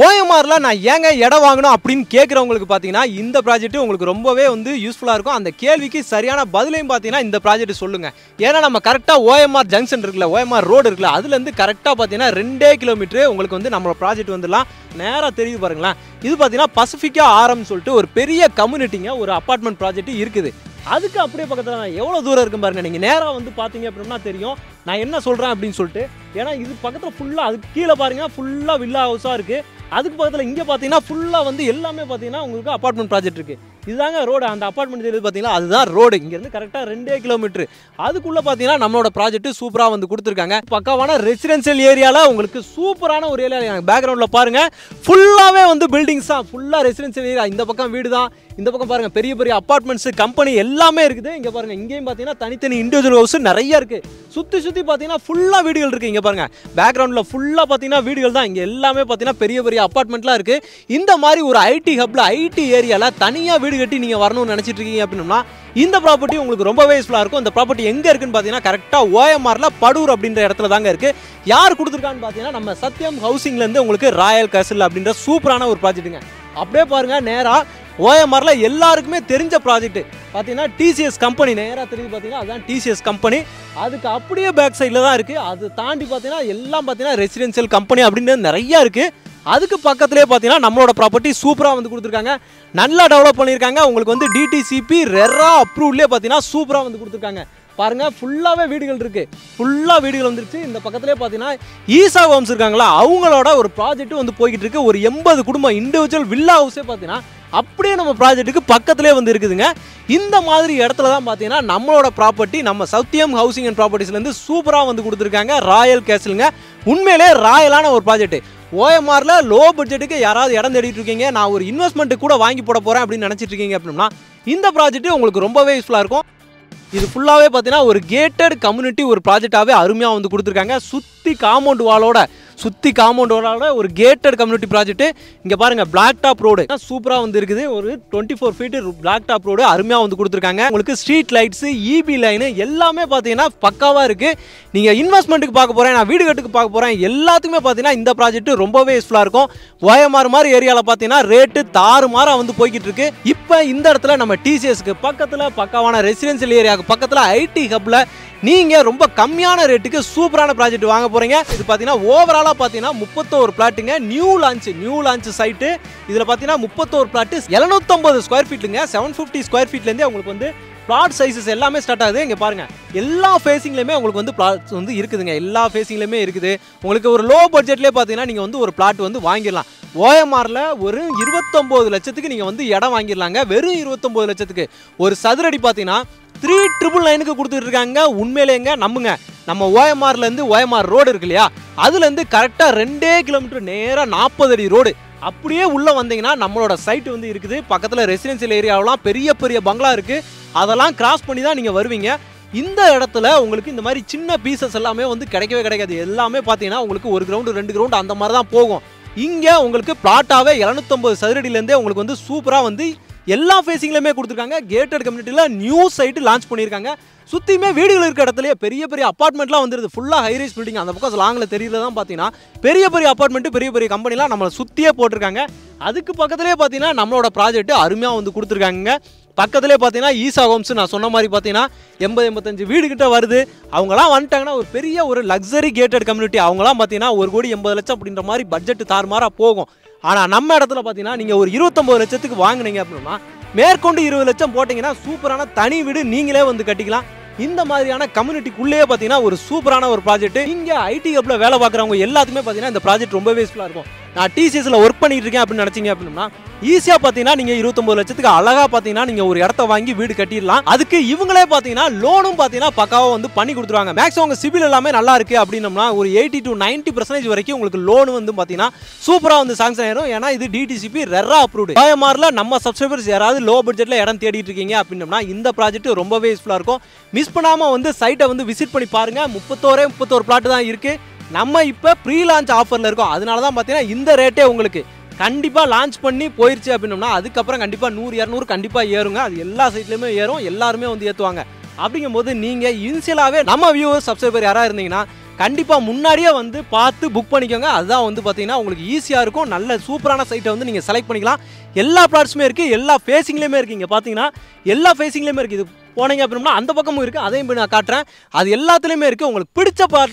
OMRல நான் ஏங்க இடம் வாங்கணும் அப்படின்னு கேட்குறவங்களுக்கு பார்த்தீங்கன்னா இந்த ப்ராஜெக்ட் உங்களுக்கு ரொம்பவே வந்து யூஸ்ஃபுல்லாக இருக்கும். அந்த கேள்விக்கு சரியான பதிலையும் பார்த்தீங்கன்னா இந்த ப்ராஜெக்ட் சொல்லுங்கள். ஏன்னா நம்ம கரெக்டாக OMR ஜங்ஷன் இருக்குல்ல, OMR ரோடு இருக்குல்ல, அதுலேருந்து கரெக்டாக பார்த்தீங்கன்னா 2 கிலோமீட்டர் உங்களுக்கு வந்து நம்மளோட ப்ராஜெக்ட் வந்துடலாம். நேராக தெரியுது பாருங்களேன். இது பார்த்தீங்கன்னா பசிஃபிக்கா ஆரம்னு சொல்லிட்டு ஒரு பெரிய கம்யூனிட்டிங்க, ஒரு அப்பார்ட்மெண்ட் ப்ராஜெக்ட் இருக்குது. அதுக்கு அப்படியே பக்கத்தில் எவ்வளோ தூரம் இருக்கும் பாருங்கள். நீங்கள் நேராக வந்து பார்த்தீங்க அப்படின்னா தெரியும் நான் என்ன சொல்கிறேன் அப்படின்னு சொல்லிட்டு. ஏன்னா இது பக்கத்தில் ஃபுல்லாக அதுக்கு கீழே பாருங்கள் ஃபுல்லாக வில்லா ஹவுஸாக இருக்குது. அதுக்கு பக்கத்தில் இங்கே பார்த்தீங்கன்னா ஃபுல்லாக வந்து எல்லாமே பார்த்தீங்கன்னா உங்களுக்கு அப்பார்ட்மெண்ட் ப்ராஜெக்ட் இருக்குது. இதுதாங்க ரோடு. அந்த அப்பார்ட்மெண்ட் தெரியுது பார்த்தீங்கன்னா அதுதான் ரோடு. இங்கேருந்து கரெக்டாக 2 கிலோமீட்டர். அதுக்குள்ளே பார்த்தீங்கன்னா நம்மளோட ப்ராஜெக்ட் சூப்பராக வந்து கொடுத்துருக்காங்க. பக்காவான ரெசிடென்ஷியல் ஏரியாவில் உங்களுக்கு சூப்பரான ஒரு ஏரியா. பேக்ரவுண்டில் பாருங்கள் ஃபுல்லாகவே வந்து பில்டிங்ஸ் தான், ஃபுல்லாக ரெசிடென்ஷியல் ஏரியா. இந்த பக்கம் வீடு தான், இந்த பக்கம் பாருங்கள் பெரிய பெரிய அப்பார்ட்மெண்ட்ஸ் கம்பெனி எல்லாமே இருக்குது. இங்கே பாருங்கள் இங்கேயும் பார்த்தீங்கன்னா தனித்தனி இண்டிவிஜுவல் ஹவுஸ் நிறைய இருக்குது. சுற்றி சுற்றி பார்த்தீங்கன்னா ஃபுல்லாக வீடுகள் இருக்குது. இங்கே பாருங்கள் பேக்ரவுண்டில் ஃபுல்லாக பார்த்தீங்கன்னா வீடுகள் தான். இங்கே எல்லாமே பார்த்தீங்கன்னா பெரிய பெரிய அப்பார்ட்மெண்ட்லாம் இருக்குது. இந்த மாதிரி ஒரு ஐடி ஹப்பில் ஐடி ஏரியாவில் தனியாக வீடு கட்டி நீங்கள் வரணும்னு நினச்சிட்டு இருக்கீங்க அப்படின்னா இந்த ப்ராப்பர்ட்டி உங்களுக்கு ரொம்பவே யூஸ்ஃபுல்லாக இருக்கும். இந்த ப்ராப்பர்ட்டி எங்கே இருக்குன்னு பார்த்தீங்கன்னா கரெக்டாக OMRல படூர் அப்படின்ற இடத்துல தாங்க இருக்குது. யார் கொடுத்துருக்கான்னு பார்த்தீங்கன்னா நம்ம சத்யம் ஹவுசிங்லேருந்து உங்களுக்கு ராயல் கேசல் அப்படின்ற சூப்பரான ஒரு ப்ராஜெக்ட்டுங்க. அப்படியே பாருங்கள் நேராக OMRல எல்லாருக்குமே தெரிஞ்ச ப்ராஜெக்ட் பார்த்தீங்கன்னா TCS கம்பெனி நேராக தெரிஞ்சு பார்த்தீங்கன்னா அதுதான் TCS கம்பெனி. அதுக்கு அப்படியே பேக் சைடில் தான் இருக்குது. அது தாண்டி பார்த்தீங்கன்னா எல்லாம் பார்த்தீங்கன்னா ரெசிடென்ஷியல் கம்பெனி அப்படின்றது நிறையா இருக்குது. அதுக்கு பக்கத்துலேயே பார்த்தீங்கன்னா நம்மளோட ப்ராப்பர்ட்டி சூப்பராக வந்து கொடுத்துருக்காங்க. நல்லா டெவலப் பண்ணியிருக்காங்க. உங்களுக்கு வந்து DTCP ரெரா அப்ரூவ்லேயே பார்த்தீங்கன்னா சூப்பராக வந்து கொடுத்துருக்காங்க. பாருங்கள் ஃபுல்லாகவே வீடுகள் இருக்குது. ஃபுல்லாக வீடுகள் வந்துருச்சு. இந்த பக்கத்துலேயே பார்த்தீங்கன்னா ஈசா ஹோம்ஸ் இருக்காங்களா, அவங்களோட ஒரு ப்ராஜெக்ட் வந்து போய்கிட்டு இருக்கு. ஒரு 80 குடும்பம் இண்டிவிஜுவல் வில்லா ஹவுஸே பார்த்தீங்கன்னா அப்படியே நம்ம ப்ராஜெக்ட்டுக்கு பக்கத்துலேயே வந்து இருக்குதுங்க. இந்த மாதிரி இடத்துல தான் பார்த்தீங்கன்னா நம்மளோட ப்ராப்பர்ட்டி நம்ம சத்யம் ஹவுசிங் அண்ட் ப்ராப்பர்ட்டிஸ்லேருந்து சூப்பராக வந்து கொடுத்துருக்காங்க. ராயல் கேசலுங்க. உண்மையிலே ராயலான ஒரு ப்ராஜெக்ட். OMRல லோ பட்ஜெட்டுக்கு யாராவது இடம் தேடிட்டு இருக்கீங்க, நான் ஒரு இன்வெஸ்ட்மெண்ட்டு கூட வாங்கி போட போகிறேன் அப்படின்னு நினச்சிட்டு இருக்கீங்க அப்படின்னா இந்த ப்ராஜெக்ட் உங்களுக்கு ரொம்பவே யூஸ்ஃபுல்லாக இருக்கும். இது ஃபுல்லாகவே பார்த்தீங்கன்னா ஒரு கேட்டட் கம்யூனிட்டி ஒரு ப்ராஜெக்டாகவே அருமையாக வந்து கொடுத்துருக்காங்க. சுற்றி காம்பவுண்ட் வாலோட ஒரு கேட்டட் கம்யூனிட்டி ப்ராஜெக்ட். இங்கே பாருங்கள் பிளாக் டாப் ரோடு சூப்பராக வந்து இருக்குது. ஒரு 24 ஃபீட் பிளாக் டாப் ரோடு அருமையாக வந்து கொடுத்துருக்காங்க. உங்களுக்கு ஸ்ட்ரீட் லைட்ஸு, EB லைனு எல்லாமே பார்த்தீங்கன்னா பக்காவாக இருக்குது. நீங்கள் இன்வெஸ்ட்மெண்ட்டுக்கு பார்க்க போகிறேன், நான் வீடு கட்டுக்கு பார்க்க போகிறேன், எல்லாத்துக்குமே பார்த்தீங்கன்னா இந்த ப்ராஜெக்ட் ரொம்பவே யூஸ்ஃபுல்லாக இருக்கும். OMR மாதிரி ஏரியாவில் பார்த்தீங்கன்னா ரேட்டு தாறுமாறாக வந்து போய்கிட்டு இருக்கு. இப்போ இந்த இடத்துல நம்ம TCSக்கு பக்கத்தில் பக்காவான ரெசிடென்ஷியல் ஏரியாவுக்கு பக்கத்தில் ஐடி ஹப்பில் நீங்கள் ரொம்ப கம்மியான ரேட்டுக்கு சூப்பரான ப்ராஜெக்ட் வாங்க போகிறீங்க. இது பார்த்தீங்கன்னா ஓவராலாக பார்த்தீங்கன்னா 31 பிளாட்டுங்க. New launch site. இதில் பார்த்தீங்கன்னா 31 பிளாட்டு 750 ஸ்கொயர் ஃபீட்டுங்க. 750 ஸ்கொயர் ஃபீட்லேருந்தே உங்களுக்கு வந்து பிளாட் சைஸஸ் எல்லாமே ஸ்டார்ட் ஆகுது. இங்கே பாருங்கள் எல்லா ஃபேஸிங்லேயுமே உங்களுக்கு வந்து பிளாட்ஸ் வந்து இருக்குதுங்க. எல்லா ஃபேஸிங்லேயுமே இருக்குது. உங்களுக்கு ஒரு லோ பட்ஜெட்லேயே பார்த்தீங்கன்னா நீங்கள் வந்து ஒரு பிளாட் வந்து வாங்கிடலாம். OMRல ஒரு 29 லட்சத்துக்கு நீங்கள் வந்து இடம் வாங்கிடலாங்க. வெறும் 29 லட்சத்துக்கு ஒரு சதுரடி பார்த்தீங்கன்னா 3,999க்கு கொடுத்துட்டு இருக்காங்க. உண்மையிலேங்க நம்புங்க. நம்ம OMRலேருந்து OMR ரோடு இருக்கு இல்லையா, அதுலேருந்து கரெக்டாக 2 கிலோமீட்டர் நேராக 40 அடி ரோடு அப்படியே உள்ளே வந்தீங்கன்னா நம்மளோட சைட்டு வந்து இருக்குது. பக்கத்தில் ரெசிடென்ஷியல் ஏரியாவெலாம் பெரிய பெரிய பங்களா இருக்குது. அதெல்லாம் கிராஸ் பண்ணி தான் நீங்கள் வருவீங்க. இந்த இடத்துல உங்களுக்கு இந்த மாதிரி சின்ன பீசஸ் எல்லாமே வந்து கிடைக்கவே கிடைக்காது. எல்லாமே பார்த்தீங்கன்னா உங்களுக்கு 1 கிரவுண்டு 2 கிரவுண்டு அந்த மாதிரி தான் போகும். இங்கே உங்களுக்கு பிளாட்டாகவே 750 சதுரடியிலேருந்தே உங்களுக்கு வந்து சூப்பராக வந்து எல்லா ஃபேஸிங்லையுமே கொடுத்துருக்காங்க. கேட்டட் கம்யூனிட்டியில் நியூ சைட்டு லான்ச் பண்ணியிருக்காங்க. சுற்றியுமே வீடுகள் இருக்கிற இடத்துலையே பெரிய பெரிய அப்பார்ட்மெண்ட்லாம் வந்துருது. ஃபுல்லாக ஹைரைஸ் பில்டிங். அந்த பக்கம் லாங்கில் தெரியறதான் பார்த்தீங்கன்னா பெரிய பெரிய அப்பார்ட்மெண்ட்டு பெரிய பெரிய கம்பெனிலாம் நம்மளை சுற்றியே போட்டிருக்காங்க. அதுக்கு பக்கத்துலேயே பார்த்தீங்கன்னா நம்மளோட ப்ராஜெக்ட் அருமையாக வந்து கொடுத்துருக்காங்க. பக்கத்துலேயே பார்த்தீங்கன்னா ஈசா ஹோம்ஸ் நான் சொன்ன மாதிரி பார்த்தீங்கன்னா 80-85 வீடு கிட்ட வருது. அவங்களாம் வந்துட்டாங்கன்னா ஒரு பெரிய ஒரு லக்ஸரி கேட்டட் கம்யூனிட்டி. அவங்களாம் பார்த்தீங்கன்னா 1,80,00,000 அப்படின்ற மாதிரி பட்ஜெட் தாறுமாறாக போகும். ஆனால் நம்ம இடத்துல பார்த்தீங்கன்னா நீங்கள் ஒரு 29 லட்சத்துக்கு வாங்கினீங்க அப்படின்னா மேற்கொண்டு 20 லட்சம் போட்டிங்கன்னா சூப்பரான தனி வீடு நீங்களே வந்து கட்டிக்கலாம். இந்த மாதிரியான கம்யூனிட்டிக்குள்ளேயே பார்த்தீங்கன்னா ஒரு சூப்பரான ஒரு ப்ராஜெக்ட். இங்கே ஐடி ஹப்பில் வேலை பார்க்குறவங்க எல்லாத்துக்குமே பார்த்தீங்கன்னா இந்த ப்ராஜெக்ட் ரொம்ப யூஸ்ஃபுல்லாக இருக்கும். நான் TCSல ஒர்க் பண்ணிட்டு இருக்கேன் அப்படின்னு நினச்சிங்க அப்படின்னா ஈஸியாக பார்த்தீங்கன்னா நீங்கள் 29 லட்சத்துக்கு அழகாக பார்த்தீங்கன்னா நீங்கள் ஒரு இடத்த வாங்கி வீடு கட்டிடலாம். அதுக்கு இவங்களே பார்த்தீங்கன்னா லோனும் பார்த்தீங்கன்னா பக்காவாக வந்து பண்ணி கொடுத்துருவாங்க. மேக்ஸிமம் உங்கள் சிபில் எல்லாமே நல்லா இருக்குது அப்படின்னம்னா ஒரு 80 to 90% வரைக்கும் உங்களுக்கு லோன் வந்து பார்த்தீங்கன்னா சூப்பராக வந்து சாங்ஷன் ஆயிரும். ஏன்னா இது DTCP ரெரா அப்ரூவ்டு. OMRல நம்ம சப்ஸ்கிரைபர்ஸ் யாராவது லோ பட்ஜெட்டில் இடம் தேடிட்டு இருக்கீங்க அப்படின்னம்னா இந்த ப்ராஜெக்ட் ரொம்பவே யூஸ்ஃபுல்லாக இருக்கும். மிஸ் பண்ணாமல் வந்து சைட்டை வந்து விசிட் பண்ணி பாருங்கள். 31 பிளாட் தான் இருக்குது. நம்ம இப்போ ப்ரீ லான்ச் ஆஃபரில் இருக்கோம். அதனால தான் பார்த்தீங்கன்னா இந்த ரேட்டே உங்களுக்கு கண்டிப்பாக லான்ச் பண்ணி போயிடுச்சு அப்படின்னோம்னா அதுக்கப்புறம் கண்டிப்பாக 100-200 கண்டிப்பாக ஏறுங்க. அது எல்லா சைட்லையுமே ஏறும். எல்லாருமே வந்து ஏற்றுவாங்க. அப்படிங்கும்போது நீங்கள் இனிஷியலாகவே நம்ம வியூவர்ஸ் சப்ஸ்கிரைபர் யாராக இருந்தீங்கன்னா கண்டிப்பாக முன்னாடியே வந்து பார்த்து புக் பண்ணிக்கோங்க. அதுதான் வந்து பார்த்தீங்கன்னா உங்களுக்கு ஈஸியாக இருக்கும். நல்ல சூப்பரான சைட்டை வந்து நீங்கள் செலக்ட் பண்ணிக்கலாம். எல்லா பிளாட்ஸுமே இருக்குது, எல்லா ஃபேஸிங்லேயுமே இருக்குது. இங்கே பார்த்தீங்கன்னா எல்லா ஃபேஸிங்லேயுமே இருக்குது. இது போனீங்க அப்படின்னா அந்த பக்கமும் இருக்குது, அதையும் போய் நான் காட்டுறேன். அது எல்லாத்துலேயுமே இருக்குது. உங்களுக்கு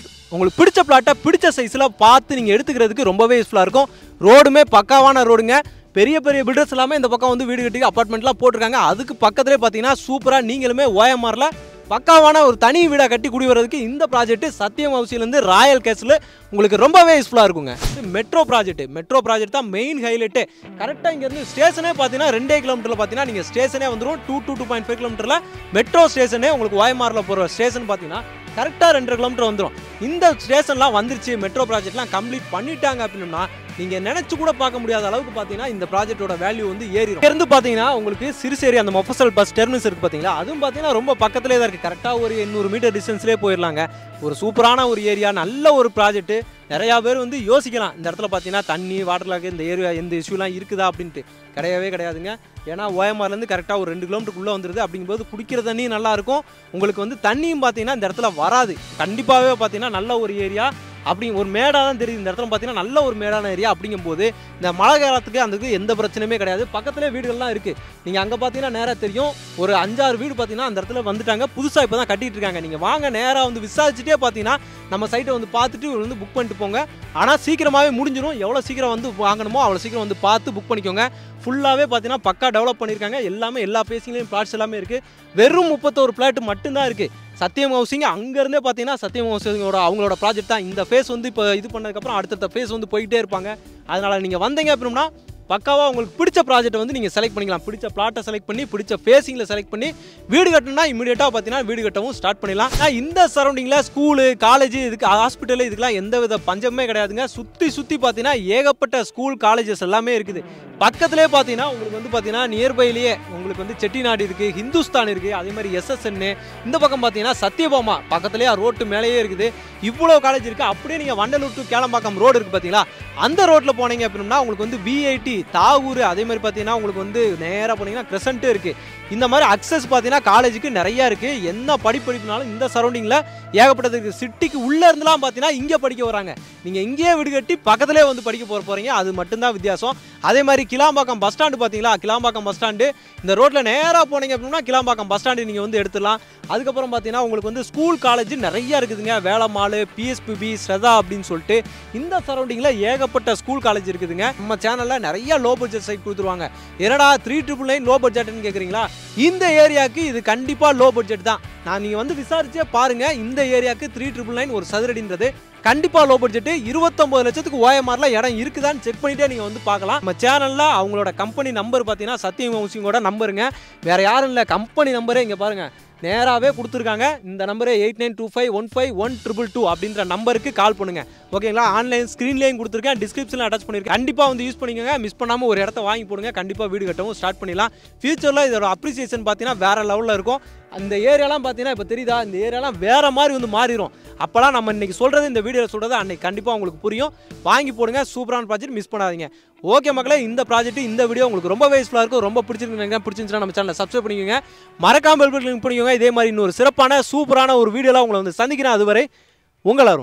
பிடிச்ச பிளாட்டை பிடிச்ச சைஸில் பார்த்து நீங்கள் எடுத்துக்கிறதுக்கு ரொம்பவே யூஸ்ஃபுல்லாக இருக்கும். ரோடுமே பக்காவான ரோடுங்க. பெரிய பெரிய பில்டர்ஸ் எல்லாமே இந்த பக்கம் வந்து வீடு கட்டி அப்பார்ட்மெண்ட்லாம் போட்டிருக்காங்க. அதுக்கு பக்கத்துலேயே பார்த்தீங்கன்னா சூப்பராக நீங்களுமே ஓஎம்ஆரில் பக்காவான ஒரு தனி வீடாக கட்டி குடி வர்றதுக்கு இந்த ப்ராஜெக்ட் சத்தியம் ஹவுஸ்லேருந்து ராயல் கேஸில் உங்களுக்கு ரொம்பவே யூஸ்ஃபுல்லாக இருக்குங்க. மெட்ரோ ப்ராஜெக்ட் தான் மெயின் ஹைலைட்டு. கரெக்டாக இங்கேருந்து ஸ்டேஷனே பார்த்தீங்கன்னா 2 கிலோமீட்டரில் பார்த்தீங்கன்னா நீங்கள் ஸ்டேஷனே வந்துடும். 2.5 கிலோமீட்டரில் மெட்ரோ ஸ்டேஷனே உங்களுக்கு ஓஎம்ஆரில் போகிற ஸ்டேஷன் பார்த்தீங்கன்னா கரெக்டாக 2 கிலோமீட்டர் வந்துடும். இந்த ஸ்டேஷன்லாம் வந்துருச்சு, மெட்ரோ ப்ராஜெக்ட்லாம் கம்ப்ளீட் பண்ணிட்டாங்க அப்படின்னா நீங்கள் நினச்சி கூட பார்க்க முடியாத அளவுக்கு பார்த்தீங்கன்னா இந்த ப்ராஜெக்டோட வேல்யூ வந்து ஏறிடும். இருந்து பார்த்தீங்கன்னா உங்களுக்கு சிறுசேரி அந்த மொஃபசல் பஸ் டெர்மினஸ் இருக்குது பார்த்தீங்களா, அதுவும் பார்த்தீங்கன்னா ரொம்ப பக்கத்துலேயே தான் இருக்குது. கரெக்டாக ஒரு 800 மீட்டர் டிஸ்டன்ஸ்லேயே போயிடலாங்க. ஒரு சூப்பரான ஒரு ஏரியா, நல்ல ஒரு ப்ராஜெக்ட்டு. நிறையா பேர் வந்து யோசிக்கலாம் இந்த இடத்துல பார்த்தீங்கன்னா தண்ணி வாட்டர் லாக் இந்த ஏரியா எந்த இஷ்யூலாம் இருக்குதா அப்படின்ட்டு. கிடையவே கிடையாதுங்க. ஏன்னா ஓஎம்ஆர்லேருந்து கரெக்டாக ஒரு 2 கிலோமீட்டருக்குள்ளே வந்துடுது. அப்படிங்கும்போது குடிக்கிற தண்ணி நல்லாயிருக்கும். உங்களுக்கு வந்து தண்ணியும் பார்த்தீங்கன்னா இந்த இடத்துல வராது. கண்டிப்பாகவே பார்த்தீங்கன்னா நல்ல ஒரு ஏரியா. அப்படி ஒரு மேடாக தான் தெரியுது இந்த இடத்துல பார்த்தீங்கன்னா நல்ல ஒரு மேடான ஏரியா. அப்படிங்கும்போது இந்த மழை காலத்துக்கு அதுக்கு எந்த பிரச்சனையுமே கிடையாது. பக்கத்துலேயே வீடுகள்லாம் இருக்குது. நீங்கள் அங்கே பார்த்தீங்கன்னா நேராக தெரியும் ஒரு 5-6 வீடு பார்த்தீங்கன்னா அந்த இடத்துல வந்துட்டாங்க. புதுசாக இப்போ தான் கட்டிகிட்டு இருக்காங்க. நீங்கள் வாங்க நேராக வந்து விசாரிச்சுட்டே பார்த்தீங்கன்னா நம்ம சைட்டை வந்து பார்த்துட்டு வந்து புக் பண்ணிட்டு போங்க. ஆனால் சீக்கிரமாகவே முடிஞ்சிடும். எவ்வளோ சீக்கிரம் வந்து வாங்கணுமோ அவ்வளோ சீக்கிரம் வந்து பார்த்து புக் பண்ணிக்கோங்க. ஃபுல்லாகவே பார்த்தீங்கன்னா பக்கா டெவலப் பண்ணியிருக்காங்க. எல்லாமே எல்லா ஃபேஸிங்லேயும் பிளாட்ஸ் எல்லாமே இருக்குது. வெறும் 31 பிளாட் மட்டும்தான் இருக்குது. சத்தியம் ஹவுசிங் அங்கேருந்தே பார்த்தீங்கன்னா சத்தியம் ஹவுசிங்கோட அவங்களோட ப்ராஜெக்ட் தான். இந்த ஃபேஸ் வந்து இப்போ இது பண்ணதுக்கப்புறம் அடுத்தடுத்த ஃபேஸ் வந்து போயிட்டே இருப்பாங்க. அதனால் நீங்கள் வந்தீங்க அப்படின்னா பக்காவாக உங்களுக்கு பிடிச்ச ப்ராஜெக்ட் வந்து நீங்கள் செலக்ட் பண்ணிக்கலாம். பிடிச்ச பிளாட்டை செலக்ட் பண்ணி பிடிச்ச ஃபேஸிங்கில் செலக்ட் பண்ணி வீடு கட்டணும்னா இமீடியட்டாக பார்த்தீங்கன்னா வீடு கட்டவும் ஸ்டார்ட் பண்ணிடலாம். இந்த சரௌண்டிங்கில் ஸ்கூலு காலேஜ் இதுக்கு ஹாஸ்பிட்டலு இதுக்கெல்லாம் எந்த வித பஞ்சமே கிடையாதுங்க. சுற்றி பார்த்தீங்கன்னா ஏகப்பட்ட ஸ்கூல் காலேஜஸ் எல்லாமே இருக்குது. பக்கத்துலேயே பார்த்தீங்கன்னா உங்களுக்கு வந்து பார்த்தீங்கன்னா நியர்பைலேயே உங்களுக்கு வந்து செட்டிநாடு இருக்குது, ஹிந்துஸ்தான் இருக்குது, அதே மாதிரி SSN. இந்த பக்கம் பார்த்தீங்கன்னா சத்யபாமா பக்கத்துலேயே ரோட்டு மேலேயே இருக்குது. இவ்வளோ காலேஜ் இருக்குது. அப்படியே நீங்கள் வண்டலூர் டு கேளம்பாக்கம் ரோடு இருக்குது பார்த்தீங்களா, அந்த ரோட்டில் போனீங்க அப்படின்னா உங்களுக்கு வந்து VIT தாகூர், அதே மாதிரி பார்த்தீங்கன்னா உங்களுக்கு வந்து நேராக போனீங்கன்னா கிரசன்ட்டு இருக்குது. இந்த மாதிரி அக்சஸ் பார்த்தீங்கன்னா காலேஜுக்கு நிறையா இருக்குது. என்ன படிப்புனாலும் இந்த சரௌண்டிங்கில் ஏகப்பட்டது இருக்குது. சிட்டிக்கு உள்ளே இருந்துலாம் பார்த்தீங்கன்னா இங்கே படிக்க வராங்க. நீங்கள் இங்கேயே வீடு கட்டி பக்கத்துலேயே வந்து படிக்க போகிறீங்க. அது மட்டும்தான் வித்தியாசம். அதே மாதிரி கிளாம்பாக்கம் பஸ் ஸ்டாண்டு பார்த்தீங்களா, கிளாம்பாக்கம் பஸ் ஸ்டாண்டு இந்த ரோட்டில் நேராக போனீங்க அப்படின்னா கிளாம்பாக்கம் பஸ் ஸ்டாண்டு நீங்கள் வந்து எடுத்துடலாம். அதுக்கப்புறம் பார்த்தீங்கன்னா உங்களுக்கு வந்து ஸ்கூல் காலேஜ் நிறையா இருக்குதுங்க. வேளமால், PSPB, ஸ்ரதா அப்படின்னு சொல்லிட்டு இந்த சரௌண்டிங்கில் ஏகப்பட்ட ஸ்கூல் காலேஜ் இருக்குதுங்க. நம்ம சேனலில் நிறைய லோ பட்ஜெட் சைட் கொடுத்துருவாங்க. என்னடா 399 லோ பட்ஜெட்னு கேட்குறீங்களா, இந்த ஏரியாவுக்கு இது கண்டிப்பாக லோ பட்ஜெட் தான். நீங்கள் வந்து விசாரிச்சே பாருங்கள். இந்த ஏரியாவுக்கு 399 ஒரு சதுரடின்றது கண்டிப்பாக லோ பட்ஜெட். 29 லட்சத்துக்கு ஓஎம்ஆர்ல இடம் இருக்குதான்னு செக் பண்ணிட்டே நீங்கள் வந்து பார்க்கலாம். நம்ம சேனலில் அவங்களோட கம்பெனி நம்பர் பார்த்தீங்கன்னா சத்தியம் ஹவுசிங்கோட நம்பருங்க, வேற யாரும் இல்லை. கம்பெனி நம்பரே இங்கே பாருங்கள் நேராகவே கொடுத்துருக்காங்க. இந்த நம்பரே 8925151222 அப்படின்ற நம்பருக்கு கால் பண்ணுங்க. ஓகேங்களா, ஆன்லைன் ஸ்க்ரீன்லேயும் கொடுத்துருக்கேன், டிஸ்கிரிப்ஷனில் அட்டாச் பண்ணியிருக்கேன். கண்டிப்பாக வந்து யூஸ் பண்ணிக்கோங்க. மிஸ் பண்ணாமல் ஒரு இடத்த வாங்கி போடுங்க. கண்டிப்பாக வீடு கட்டவும் ஸ்டார்ட் பண்ணிடலாம். ஃபியூச்சரில் இதோட அப்ரிசியேஷன் பார்த்தீங்கன்னா வேறு லெவலில் இருக்கும். அந்த ஏரியாலாம் பார்த்தீங்கன்னா இப்போ தெரியுதா, இந்த ஏரியாலாம் வேறு மாதிரி வந்து மாறிடும். அப்போலாம் நம்ம இன்றைக்கி சொல்கிறது இந்த வீடியோவில் சொல்கிறது அன்றைக்கி கண்டிப்பாக உங்களுக்கு புரியும். வாங்கி போடுங்க. சூப்பரான ப்ராஜெக்ட், மிஸ் பண்ணாதீங்க. ஓகே மக்களே, இந்த ப்ராஜெக்ட் இந்த வீடியோ உங்களுக்கு ரொம்பவே யூஸ்ஃபுல்லாக இருக்கும். ரொம்ப பிடிச்சிருந்துச்சுன்னா நம்ம சேனலை சப்ஸ்கிரைப் பண்ணிக்கோங்க. மறக்காமல் பெல் பட்டன் கிளிக் பண்ணிக்கோங்க. இதே மாதிரி இன்னொரு சிறப்பான சூப்பரான ஒரு வீடியோலாம் உங்களை வந்து சந்திக்கிறேன். அதுவரை உங்கள் அருண்.